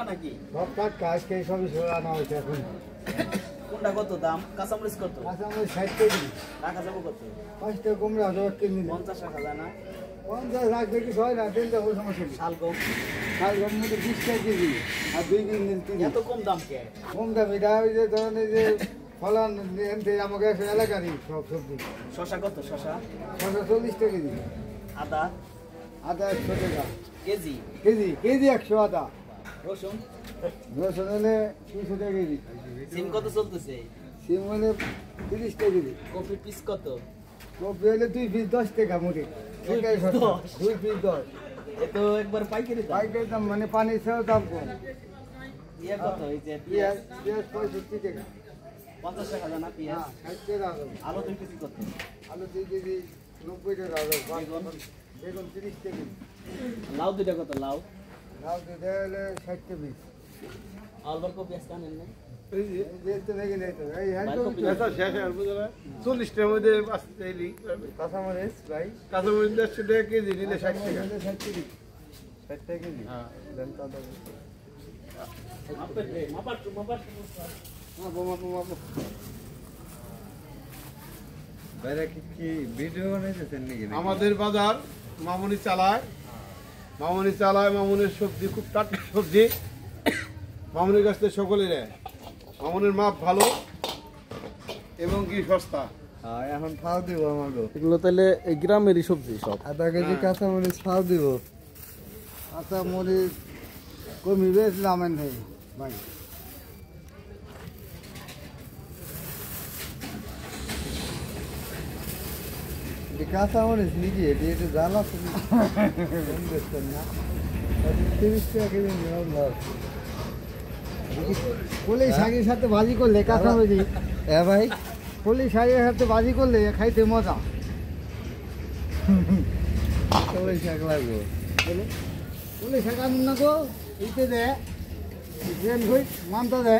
নাকি? সব টাটকা, আজকে সবই আনা হয়েছে এখন। কোনটা কত দাম? কাঁচামরিচ কত? কাঁচামরিচ 60 কেজি। রাখা যাবো কত? 5 টাকা কুমড়া 10 কেজি। 50 রাখা যায় না? 50 রাখবে কি হয় না, তেল দেবো সমস্যা নেই। শালগম শালগম মধ্যে 20 টাকা কেজি আর 2 কেজি নিন 3। এত কম দাম কে? কম দামি এটা ওই যে ধরেন এই যে ফলন এনতে আমাকে এলাকারই সব সবজি। শসা কত শসা? 40 টাকা কেজি। আদা আদা 100 টাকা কেজি। কেজি, কেজি 100 আদা। রসুন রসুন হলে 200 টাকা কেজি। সিম কত চলতেছে? সিম হলে 30 টাকা কেজি। কফি পিস কত? কপি হলে 2 পিস 10 টাকা মুড়ি। 2 পিস 10? 2 পিস 10। এ তো একবার পাইকারি দাম। পাইকারি দাম মানে পানির চেয়েও দাম কম। ইয়ে কত? এই যে পেঁয়াজ পেঁয়াজ 65 টাকা। 50 টাকা জানা পেঁয়াজ। হ্যাঁ 60 টাকা হবে। আলু 2 কেজি কত? আলু 2 কেজি 90 টাকা হবে। বেগুন? বেগুন 30 টাকা। লাউ দুইটা কত? লাউ লাউ দিতে হলে 60 টাকা পিস। আলবার কপি আজকে আনেন না? এই যে তো দেখি নাই তো। এই হ্যান্ড কপি আচ্ছা শেষ আর বুঝলা 40 টাকার মধ্যে আসতে এলি কাঁচামরিচ ভাই কাঁচামরিচ 150 টাকা কেজি নিলে 60 টাকা 60 টাকা। 60 টাকা কেজি। হ্যাঁ দেন কত? মাপের রে মাপার মাপো মাপো মাপো। বাইরে কি ভিডিও বানাইতেছেন নাকি? আমাদের বাজার মামুনি চালায় মামুনের সবজি খুব টাটকা সবজি মামুনের কাছ থেকে সকলে নেয় মামুনের মাপ ভালো এবং কি সস্তা হ্যাঁ এখন খাওয়া দিব আমাকে। এগুলো তাহলে এই গ্রামেরই সবজি সব। আধা কেজি কাঁচামরিচ খাওয়া দিব। কাঁচামরিচ কমি বেচলাম নেই ভাই। কাঁচামরিচ নাকি এটি একটু জ্বালা তুমি বেচতেন না 30 টাকা কেজি নিলাম লাভ। কলি শাকের সাথে ভাজি করলে কাঁচামরিচ হ্যাঁ ভাই কলি শাকের সাথে ভাজি করলে খাইতে মজা। কলি শাক লাগবে কলি শাক আনুন না গো এইতে দে ট্রেন কই মানতে দে